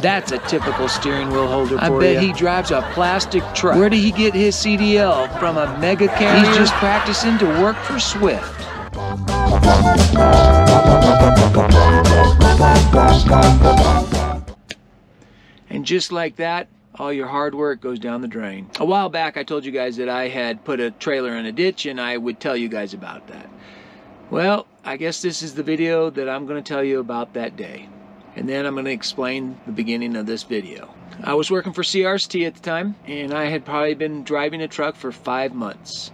That's a typical steering wheel holder for you. I bet he drives a plastic truck. Where did he get his CDL? From a mega carrier? He's just practicing to work for Swift. And just like that, all your hard work goes down the drain. A while back, I told you guys that I had put a trailer in a ditch, and I would tell you guys about that. Well, I guess this is the video that I'm going to tell you about that day. And then I'm going to explain the beginning of this video. I was working for CRST at the time, and I had probably been driving a truck for 5 months.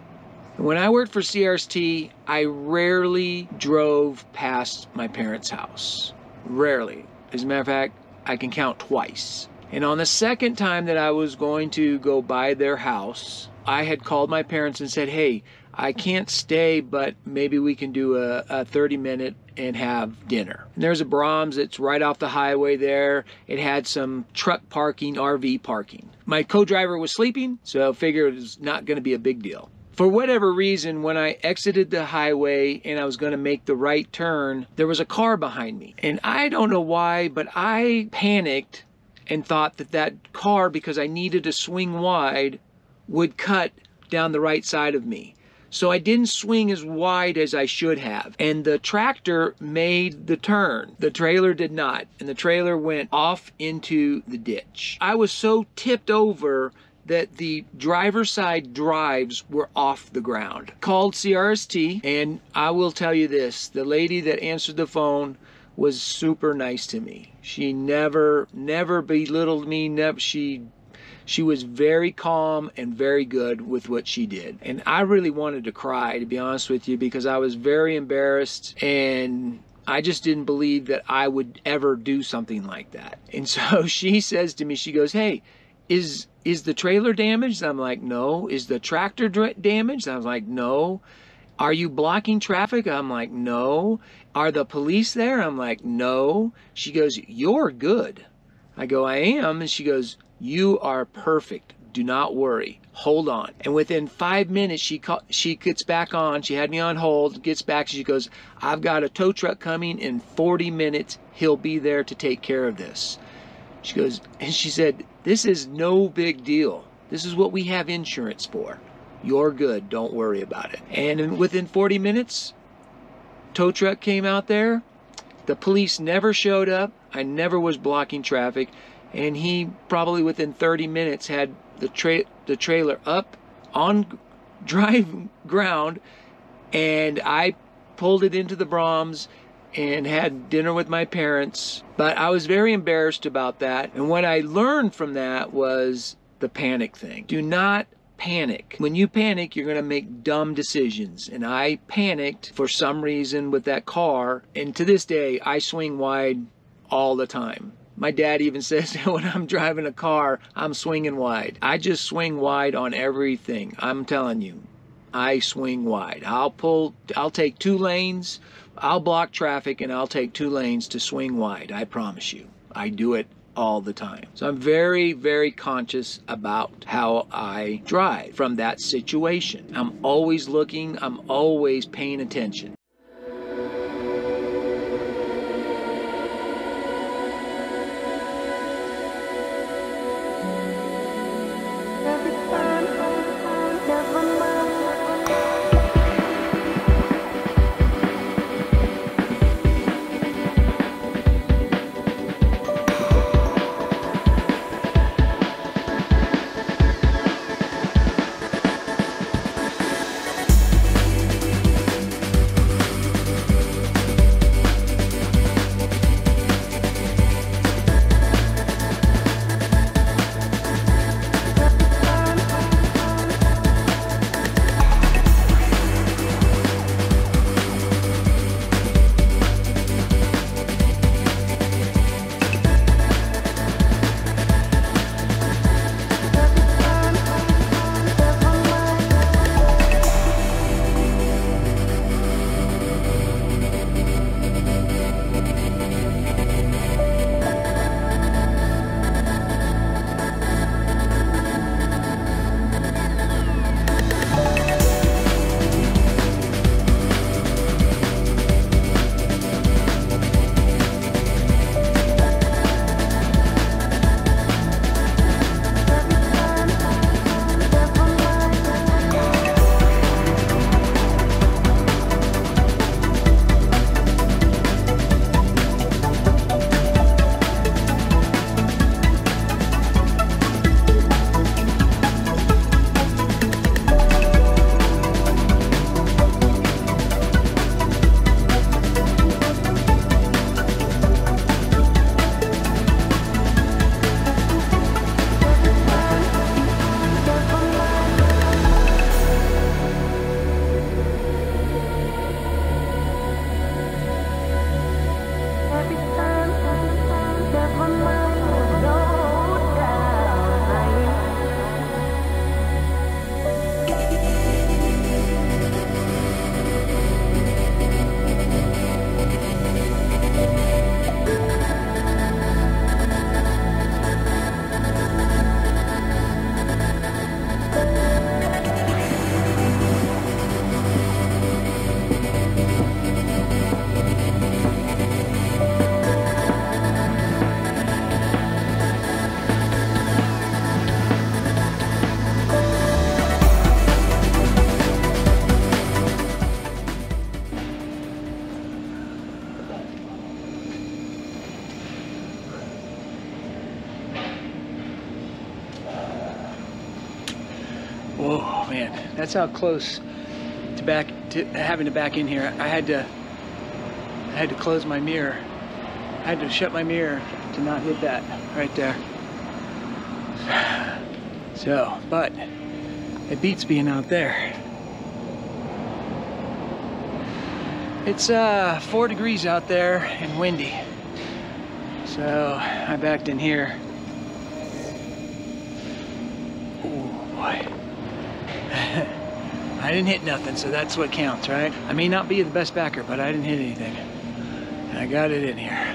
When I worked for CRST, I rarely drove past my parents' house. Rarely. As a matter of fact, I can count twice. And on the second time that I was going to go by their house, I had called my parents and said, hey, I can't stay, but maybe we can do a 30-minute and have dinner. And there's a Brahms that's right off the highway there. It had some truck parking, RV parking. My co-driver was sleeping, so I figured it was not going to be a big deal. For whatever reason, when I exited the highway and I was going to make the right turn, there was a car behind me. And I don't know why, but I panicked and thought that that car, because I needed to swing wide, would cut down the right side of me. So I didn't swing as wide as I should have. And the tractor made the turn. The trailer did not. And the trailer went off into the ditch. I was so tipped over that the driver's side drives were off the ground. Called CRST, and I will tell you this, the lady that answered the phone was super nice to me. She never belittled me. She was very calm and very good with what she did. And I really wanted to cry, to be honest with you, because I was very embarrassed and I just didn't believe that I would ever do something like that. And so she says to me, she goes, hey, is the trailer damaged? I'm like, no. Is the tractor damaged? I was like, no. Are you blocking traffic? I'm like, no. Are the police there? I'm like, no. She goes, you're good. I go, I am. And she goes, you are perfect. Do not worry. Hold on. And within 5 minutes, she gets back on. She had me on hold, gets back. She goes, I've got a tow truck coming in 40 minutes. He'll be there to take care of this. She goes, and she said, this is no big deal. This is what we have insurance for. You're good. Don't worry about it. And within 40 minutes, tow truck came out there. The police never showed up. I never was blocking traffic. And he probably within 30 minutes had the trailer up on drive ground. And I pulled it into the Brahms and had dinner with my parents. But I was very embarrassed about that. And what I learned from that was the panic thing. Do not panic. When you panic, you're going to make dumb decisions. And I panicked for some reason with that car. And to this day, I swing wide all the time. My dad even says that when I'm driving a car, I'm swinging wide. I just swing wide on everything. I'm telling you, I swing wide. I'll take 2 lanes. I'll block traffic and I'll take 2 lanes to swing wide. I promise you. I do it all the time. So I'm very, very conscious about how I drive from that situation. I'm always looking. I'm always paying attention. man, that's how close to having to back in here. I had to close my mirror. I had to shut my mirror to not hit that right there. So, but it beats being out there. It's 4 degrees out there and windy. So I backed in here. Oh boy. I didn't hit nothing, so that's what counts, right? I may not be the best backer, but I didn't hit anything. And I got it in here.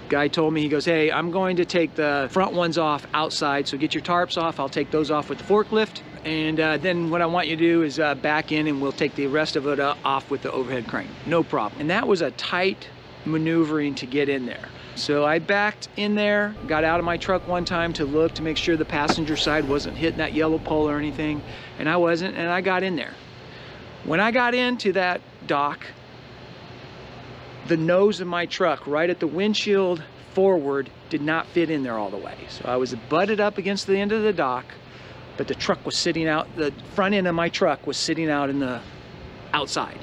Guy told me, he goes, hey, I'm going to take the front ones off outside, so get your tarps off. I'll take those off with the forklift. And then what I want you to do is back in and we'll take the rest of it off with the overhead crane. No problem. And that was a tight maneuvering to get in there. So I backed in there, got out of my truck one time to look to make sure the passenger side wasn't hitting that yellow pole or anything. And I wasn't, and I got in there. When I got into that dock, the nose of my truck right at the windshield forward did not fit in there all the way. So I was butted up against the end of the dock, but the truck was sitting out, the front end of my truck was sitting out in the outside.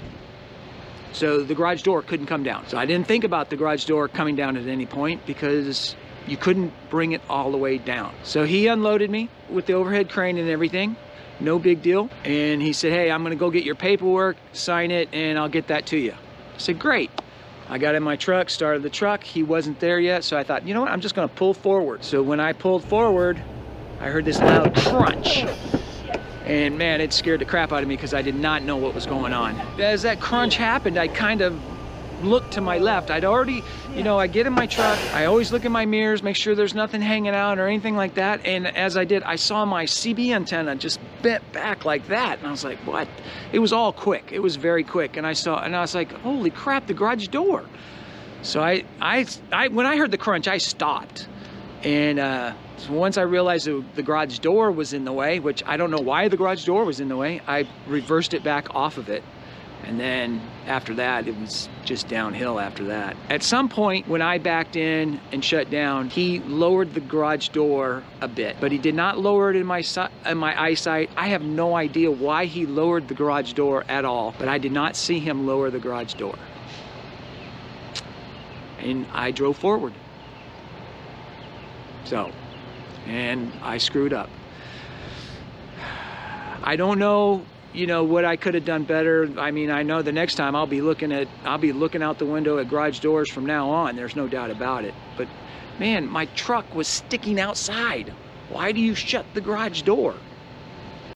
So the garage door couldn't come down. So I didn't think about the garage door coming down at any point because you couldn't bring it all the way down. So he unloaded me with the overhead crane and everything. No big deal. And he said, hey, I'm gonna go get your paperwork, sign it, and I'll get that to you. I said, great. I got in my truck, started the truck. He wasn't there yet, so I thought, you know what, I'm just gonna pull forward. So when I pulled forward, I heard this loud crunch. And man, it scared the crap out of me because I did not know what was going on. As that crunch happened, I kind of looked to my left. I'd already, you know, I get in my truck, I always look in my mirrors, make sure there's nothing hanging out or anything like that. And as I did, I saw my CB antenna just bent back like that. And I was like, what? It was all quick. It was very quick. And I was like, holy crap, the garage door. So when I heard the crunch, I stopped. And so once I realized the garage door was in the way, which I don't know why the garage door was in the way, I reversed it back off of it. And then after that, it was just downhill after that. At some point when I backed in and shut down, he lowered the garage door a bit, but he did not lower it in my eyesight. I have no idea why he lowered the garage door at all, but I did not see him lower the garage door. And I drove forward. So, and I screwed up. I don't know, you know, what I could have done better. I mean, I know the next time I'll be looking out the window at garage doors from now on. There's no doubt about it. But man, my truck was sticking outside. Why do you shut the garage door?